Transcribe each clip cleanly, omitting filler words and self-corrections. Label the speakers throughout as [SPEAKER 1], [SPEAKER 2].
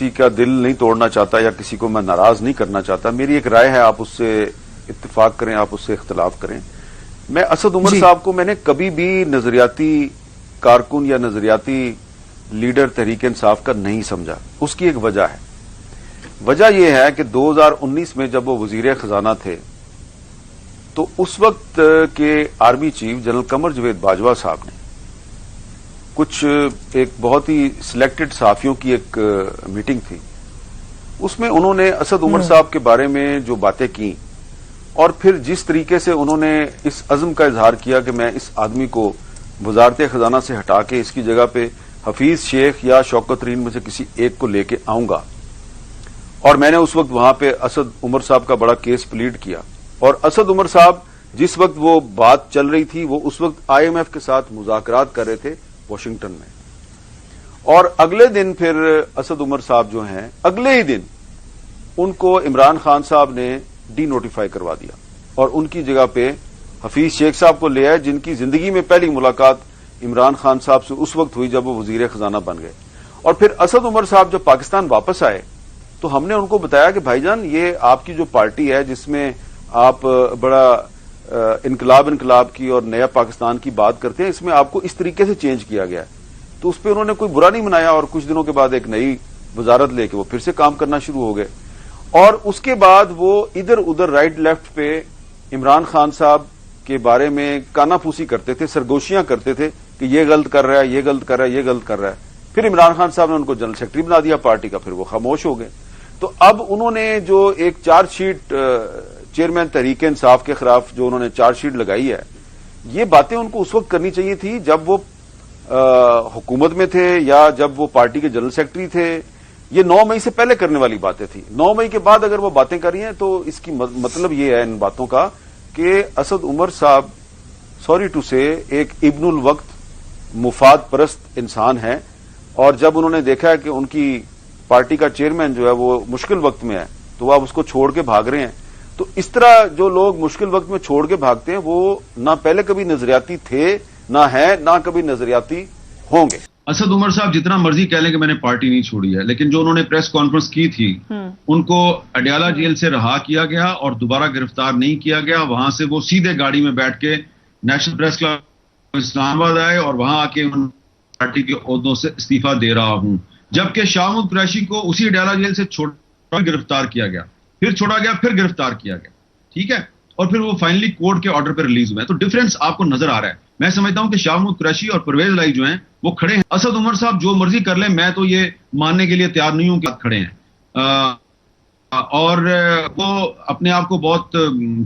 [SPEAKER 1] کسی کا دل نہیں توڑنا چاہتا یا کسی کو میں ناراض نہیں کرنا چاہتا. میری ایک رائے ہے, آپ اس سے اتفاق کریں, آپ اس سے اختلاف کریں. میں اسد عمر صاحب کو میں نے کبھی بھی نظریاتی کارکن یا نظریاتی لیڈر تحریک انصاف کا نہیں سمجھا. اس کی ایک وجہ ہے. وجہ یہ ہے کہ 2019 میں جب وہ وزیر خزانہ تھے تو اس وقت کے army chief general Qamar Javed Bajwa صاحب نے کچھ ایک بہت ہی سلیکٹڈ صحافیوں کی ایک میٹنگ تھی, اس میں انہوں نے اسد عمر صاحب کے بارے میں جو باتیں کی اور پھر جس طریقے سے انہوں نے اس عزم کا اظہار کیا کہ میں اس آدمی کو وزارت خزانہ سے ہٹا کے اس کی جگہ پہ حفیظ شیخ یا شوکت ترین میں سے کسی ایک کو لے کے آؤں گا, اور میں نے اس وقت وہاں پہ اسد عمر صاحب کا بڑا کیس پلیڈ کیا. اور اسد عمر صاحب جس وقت وہ بات چل رہی تھی وہ اس وقت IMF کے ساتھ مذاکرات کر رہے تھے واشنگٹن میں, اور اگلے دن پھر اسد عمر صاحب جو ہیں اگلے ہی دن ان کو عمران خان صاحب نے ڈی نوٹیفائی کروا دیا اور ان کی جگہ پہ حفیظ شیخ صاحب کو لے آئے, جن کی زندگی میں پہلی ملاقات عمران خان صاحب سے اس وقت ہوئی جب وہ وزیر خزانہ بن گئے. اور پھر اسد عمر صاحب جب پاکستان واپس آئے تو ہم نے ان کو بتایا کہ بھائی جان یہ آپ کی جو پارٹی ہے جس میں آپ بڑا انقلاب کی اور نیا پاکستان کی بات کرتے ہیں, اس میں آپ کو اس طریقے سے چینج کیا گیا ہے. تو اس پہ انہوں نے کوئی برا نہیں منایا اور کچھ دنوں کے بعد ایک نئی وزارت لے کے وہ پھر سے کام کرنا شروع ہو گئے. اور اس کے بعد وہ ادھر ادھر رائٹ لیفٹ پہ عمران خان صاحب کے بارے میں کانا پھوسی کرتے تھے, سرگوشیاں کرتے تھے کہ یہ غلط کر رہا ہے, یہ غلط کر رہا ہے, یہ غلط کر رہا ہے. پھر عمران خان صاحب نے ان کو جنرل سیکرٹری بنا دیا پارٹی کا, پھر وہ خاموش ہو گئے. تو اب انہوں نے جو ایک charge sheet chairman Tehreek Insaf کے خلاف جو انہوں نے چارج شیٹ لگائی ہے, یہ باتیں ان کو اس وقت کرنی چاہیے تھی جب وہ حکومت میں تھے یا جب وہ پارٹی کے جنرل سیکرٹری تھے. یہ 9 مئی سے پہلے کرنے والی باتیں تھیں. 9 مئی کے بعد اگر وہ باتیں کر رہی ہیں تو اس کی مطلب یہ ہے ان باتوں کا کہ اسد عمر صاحب سوری ٹو سے ایک ابن الوقت مفاد پرست انسان ہیں, اور جب انہوں نے دیکھا کہ ان کی پارٹی کا چیئرمین جو ہے وہ مشکل وقت میں ہے تو وہ اب اس کو چھوڑ کے بھاگ رہے ہیں. تو اس طرح جو لوگ مشکل وقت میں چھوڑ کے بھاگتے ہیں وہ نہ پہلے کبھی نظریاتی تھے, نہ ہیں, نہ کبھی نظریاتی ہوں گے.
[SPEAKER 2] اسد عمر صاحب جتنا مرضی کہہ لیں کہ میں نے پارٹی نہیں چھوڑی ہے, لیکن جو انہوں نے پریس کانفرنس کی تھی ان کو اڈیالہ جیل سے رہا کیا گیا اور دوبارہ گرفتار نہیں کیا گیا. وہاں سے وہ سیدھے گاڑی میں بیٹھ کے نیشنل پریس کلب اسلام آباد آئے اور وہاں آ کے پارٹی کے عہدوں سے استعفیٰ دے رہا ہوں. جبکہ شاہ محمود قریشی کو اسی اڈیالہ جیل سے گرفتار کیا گیا, پھر چھوڑا گیا, پھر گرفتار کیا گیا, ٹھیک ہے, اور پھر وہ فائنلی کورٹ کے آرڈر پہ ریلیز ہوئے. تو ڈفرنس آپ کو نظر آ رہا ہے. میں سمجھتا ہوں کہ شاہ محمود قریشی اور پرویز الہی جو ہیں وہ کھڑے ہیں. اسد عمر صاحب جو مرضی کر لیں, میں تو یہ ماننے کے لیے تیار نہیں ہوں کہ کھڑے ہیں. اور وہ اپنے آپ کو بہت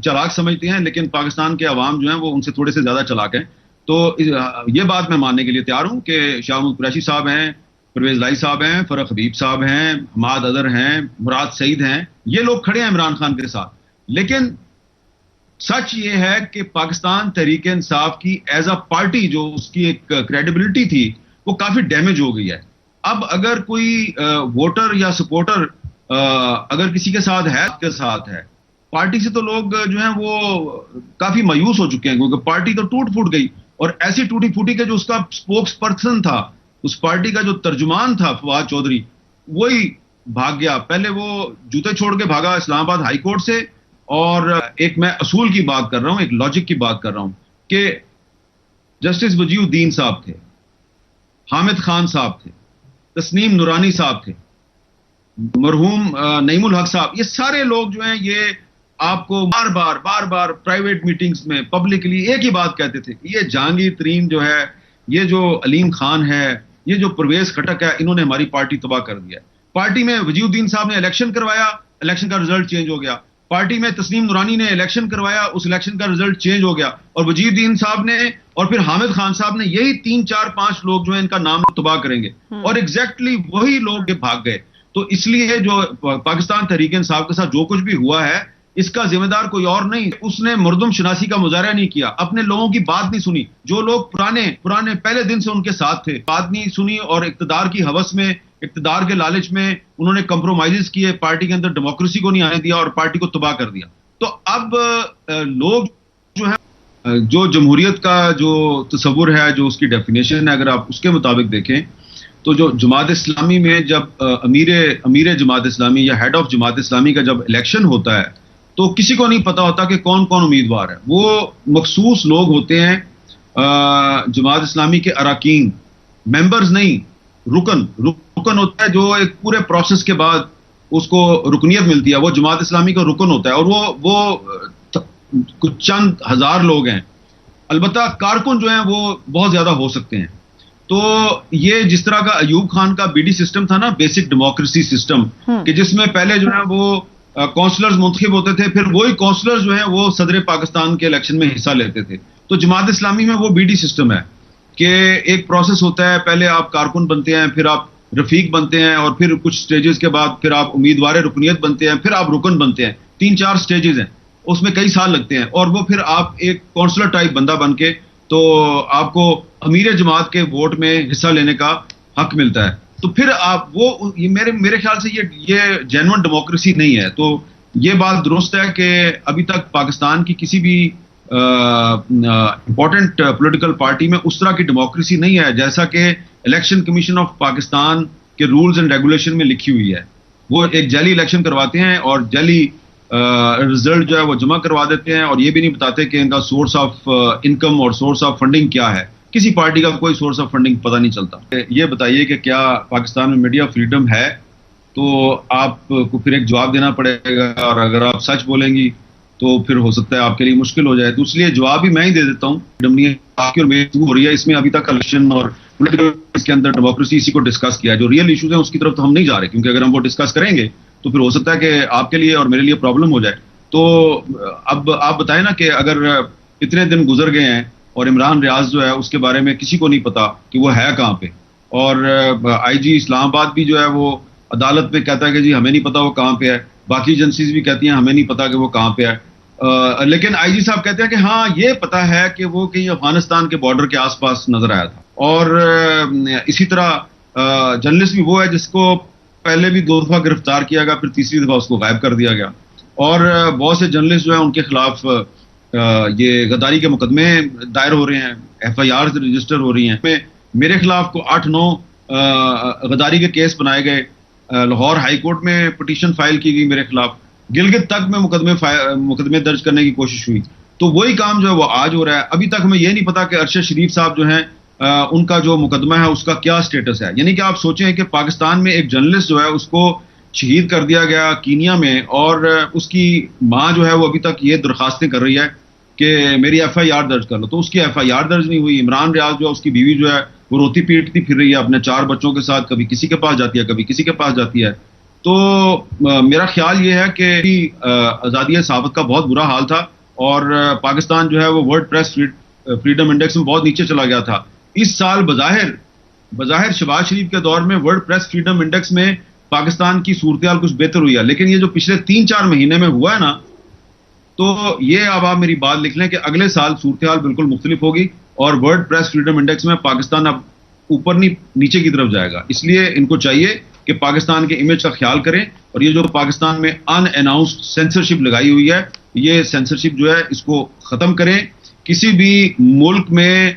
[SPEAKER 2] چلاک سمجھتے ہیں, لیکن پاکستان کے عوام جو ہیں وہ ان سے تھوڑے سے زیادہ چلاک ہیں. تو یہ بات میں ماننے کے لیے تیار ہوں کہ شاہ محمود قریشی صاحب ہیں, پرویز الہی صاحب ہیں, فرق حبیب صاحب ہیں, حماد اظہر ہیں, مراد سعید ہیں, یہ لوگ کھڑے ہیں عمران خان کے ساتھ. لیکن سچ یہ ہے کہ پاکستان تحریک انصاف کی ایز اے پارٹی جو اس کی ایک کریڈیبلٹی تھی وہ کافی ڈیمیج ہو گئی ہے. اب اگر کوئی ووٹر یا سپورٹر اگر کسی کے ساتھ ہے پارٹی سے, تو لوگ جو ہیں وہ کافی مایوس ہو چکے ہیں, کیونکہ پارٹی تو ٹوٹ پھوٹ گئی. اور ایسی ٹوٹی پھوٹی کہ جو اس کا اسپوکس پرسن تھا, اس پارٹی کا جو ترجمان تھا فواد چودھری, وہی بھاگ گیا. پہلے وہ جوتے چھوڑ کے بھاگا اسلام آباد ہائی کورٹ سے. اور ایک میں اصول کی بات کر رہا ہوں, ایک لاجک کی بات کر رہا ہوں کہ جسٹس وجیہ الدین صاحب تھے, حامد خان صاحب تھے, تسنیم نورانی صاحب تھے, مرحوم نعیم الحق صاحب, یہ سارے لوگ جو ہیں یہ آپ کو بار بار پرائیویٹ میٹنگز میں پبلکلی ایک ہی بات کہتے تھے کہ یہ جہانگیر ترین جو ہے, یہ جو علیم خان ہے, یہ جو پرویز خٹک ہے, انہوں نے ہماری پارٹی تباہ کر دیا ہے. پارٹی میں وجیہ الدین صاحب نے الیکشن کروایا, الیکشن کا رزلٹ چینج ہو گیا. پارٹی میں تسنیم نورانی نے الیکشن کروایا, اس الیکشن کا رزلٹ چینج ہو گیا. اور وجیہ الدین صاحب نے اور پھر حامد خان صاحب نے, یہی 3 4 5 لوگ جو ہیں ان کا نام تباہ کریں گے, اور ایگزیکٹلی وہی لوگ بھاگ گئے. تو اس لیے جو پاکستان تحریک انصاف کے ساتھ جو کچھ بھی ہوا ہے اس کا ذمہ دار کوئی اور نہیں. اس نے مردم شناسی کا مظاہرہ نہیں کیا, اپنے لوگوں کی بات نہیں سنی. جو لوگ پرانے پہلے دن سے ان کے ساتھ تھے, بات نہیں سنی, اور اقتدار کی ہوس میں, اقتدار کے لالچ میں انہوں نے کمپرومائزز کیے, پارٹی کے اندر ڈیموکریسی کو نہیں آنے دیا اور پارٹی کو تباہ کر دیا. تو اب لوگ جو ہیں, جو جمہوریت کا جو تصور ہے, جو اس کی ڈیفینیشن ہے, اگر آپ اس کے مطابق دیکھیں تو جو جماعت اسلامی میں جب امیر جماعت اسلامی یا ہیڈ آف جماعت اسلامی کا جب الیکشن ہوتا ہے تو کسی کو نہیں پتا ہوتا کہ کون کون امیدوار ہے. وہ مخصوص لوگ ہوتے ہیں جماعت اسلامی کے اراکین، ممبرز نہیں، رکن ہوتا ہے جو ایک پورے پروسیس کے بعد اس کو رکنیت ملتی ہے، وہ جماعت اسلامی کا رکن ہوتا ہے، اور وہ کچھ چند ہزار لوگ ہیں. البتہ کارکن جو ہیں وہ بہت زیادہ ہو سکتے ہیں. تو یہ جس طرح کا ایوب خان کا بی ڈی سسٹم تھا نا، بیسک ڈیموکریسی سسٹم، کہ جس میں پہلے جو ہے وہ کونسلرز منتخب ہوتے تھے، پھر وہی کونسلرز جو ہیں وہ صدر پاکستان کے الیکشن میں حصہ لیتے تھے. تو جماعت اسلامی میں وہ بی ڈی سسٹم ہے کہ ایک پروسیس ہوتا ہے، پہلے آپ کارکن بنتے ہیں، پھر آپ رفیق بنتے ہیں، اور پھر کچھ سٹیجز کے بعد پھر آپ امیدوار رکنیت بنتے ہیں، پھر آپ رکن بنتے ہیں. 3-4 سٹیجز ہیں، اس میں کئی سال لگتے ہیں، اور وہ پھر آپ ایک کونسلر ٹائپ بندہ بن کے تو آپ کو امیر جماعت کے ووٹ میں حصہ لینے کا حق ملتا ہے. تو پھر آپ وہ میرے خیال سے یہ جینوئن ڈیموکریسی نہیں ہے. تو یہ بات درست ہے کہ ابھی تک پاکستان کی کسی بھی امپورٹنٹ پولیٹیکل پارٹی میں اس طرح کی ڈیموکریسی نہیں ہے جیسا کہ الیکشن کمیشن آف پاکستان کے رولز اینڈ ریگولیشن میں لکھی ہوئی ہے. وہ ایک جعلی الیکشن کرواتے ہیں اور جعلی رزلٹ جو ہے وہ جمع کروا دیتے ہیں، اور یہ بھی نہیں بتاتے کہ ان کا سورس آف انکم اور سورس آف فنڈنگ کیا ہے. کسی پارٹی کا کوئی سورس آف فنڈنگ پتہ نہیں چلتا. یہ بتائیے کہ کیا پاکستان میں میڈیا فریڈم ہے؟ تو آپ کو پھر ایک جواب دینا پڑے گا، اور اگر آپ سچ بولیں گی تو پھر ہو سکتا ہے آپ کے لیے مشکل ہو جائے. تو اس لیے جواب بھی میں ہی دے دیتا ہوں. آپ کی اور میری ہو رہی ہے، اس میں ابھی تک الیکشن اور پولیٹیکل اس کے اندر ڈیموکریسی اسی کو ڈسکس کیا. جو ریئل ایشوز ہیں اس کی طرف تو ہم نہیں جا رہے، کیونکہ اگر ہم وہ ڈسکس کریں گے تو پھر ہو سکتا ہے کہ آپ کے لیے اور میرے لیے پرابلم ہو جائے. تو اب آپ بتائیں نا کہ اگر اتنے دن گزر گئے ہیں اور عمران ریاض جو ہے اس کے بارے میں کسی کو نہیں پتا کہ وہ ہے کہاں پہ، اور آئی جی اسلام آباد بھی جو ہے وہ عدالت میں کہتا ہے کہ جی ہمیں نہیں پتا وہ کہاں پہ ہے، باقی ایجنسیز بھی کہتی ہیں ہمیں نہیں پتا کہ وہ کہاں پہ ہے. لیکن آئی جی صاحب کہتے ہیں کہ ہاں یہ پتا ہے کہ وہ کہیں افغانستان کے بارڈر کے آس پاس نظر آیا تھا. اور اسی طرح جرنلسٹ بھی وہ ہے جس کو پہلے بھی 2 دفعہ گرفتار کیا گیا، پھر تیسری دفعہ اس کو غائب کر دیا گیا. اور بہت سے جرنلسٹ جو ہیں ان کے خلاف یہ غداری کے مقدمے دائر ہو رہے ہیں، FIRs رجسٹر ہو رہی ہیں. میرے خلاف کو 8-9 غداری کے کیس بنائے گئے. لاہور ہائی کورٹ میں پٹیشن فائل کی گئی میرے خلاف. گلگت تک میں مقدمے درج کرنے کی کوشش ہوئی. تو وہی کام جو ہے وہ آج ہو رہا ہے. ابھی تک ہمیں یہ نہیں پتا کہ ارشد شریف صاحب جو ہیں ان کا جو مقدمہ ہے اس کا کیا سٹیٹس ہے. یعنی کہ آپ سوچیں کہ پاکستان میں ایک جرنلسٹ جو ہے اس کو شہید کر دیا گیا کینیا میں، اور اس کی ماں جو ہے وہ ابھی تک یہ درخواستیں کر رہی ہے کہ میری FIR درج کر لو. تو اس کی FIR درج نہیں ہوئی. عمران ریاض جو ہے اس کی بیوی جو ہے وہ روتی پیٹتی پھر رہی ہے اپنے 4 بچوں کے ساتھ، کبھی کسی کے پاس جاتی ہے کبھی کسی کے پاس جاتی ہے. تو میرا خیال یہ ہے کہ آزادی صحافت کا بہت برا حال تھا، اور پاکستان جو ہے وہ ورلڈ پریس فریڈم انڈیکس میں بہت نیچے چلا گیا تھا. اس سال بظاہر شہباز شریف کے دور میں ورلڈ پریس فریڈم انڈیکس میں پاکستان کی صورتحال کچھ بہتر ہوئی ہے. لیکن یہ جو پچھلے 3-4 مہینے میں ہوا ہے نا، تو یہ اب آپ میری بات لکھ لیں کہ اگلے سال صورتحال بالکل مختلف ہوگی، اور ورلڈ پریس فریڈم انڈیکس میں پاکستان اب اوپر نہیں نیچے کی طرف جائے گا. اس لیے ان کو چاہیے کہ پاکستان کے امیج کا خیال کریں، اور یہ جو پاکستان میں ان اناؤنسڈ سینسرشپ لگائی ہوئی ہے، یہ سینسرشپ جو ہے اس کو ختم کریں. کسی بھی ملک میں،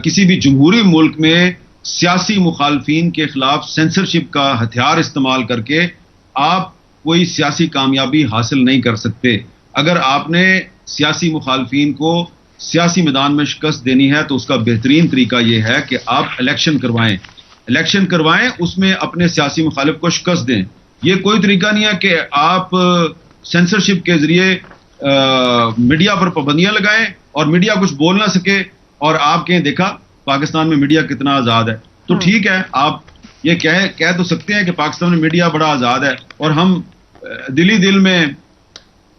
[SPEAKER 2] کسی بھی جمہوری ملک میں سیاسی مخالفین کے خلاف سینسرشپ کا ہتھیار استعمال کر کے آپ کوئی سیاسی کامیابی حاصل نہیں کر سکتے. اگر آپ نے سیاسی مخالفین کو سیاسی میدان میں شکست دینی ہے تو اس کا بہترین طریقہ یہ ہے کہ آپ الیکشن کروائیں، اس میں اپنے سیاسی مخالف کو شکست دیں. یہ کوئی طریقہ نہیں ہے کہ آپ سینسرشپ کے ذریعے میڈیا پر پابندیاں لگائیں اور میڈیا کچھ بول نہ سکے، اور آپ کہیں دیکھا پاکستان میں میڈیا کتنا آزاد ہے. تو ٹھیک ہے، آپ یہ کہہ تو سکتے ہیں کہ پاکستان میں میڈیا بڑا آزاد ہے، اور ہم دل میں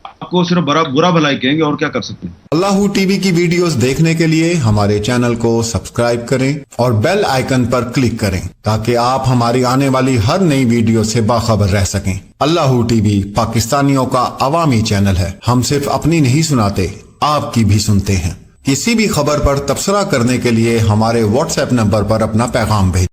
[SPEAKER 2] آپ کو صرف برا بھلائی کہیں گے، اور کیا کر سکتے ہیں.
[SPEAKER 3] اللہ ٹی وی کی ویڈیوز دیکھنے کے لیے ہمارے چینل کو سبسکرائب کریں اور بیل آئیکن پر کلک کریں تاکہ آپ ہماری آنے والی ہر نئی ویڈیو سے باخبر رہ سکیں. اللہ ٹی وی پاکستانیوں کا عوامی چینل ہے. ہم صرف اپنی نہیں سناتے، آپ کی بھی سنتے ہیں. کسی بھی خبر پر تبصرہ کرنے کے لیے ہمارے واٹس ایپ نمبر پر اپنا پیغام بھیجیں.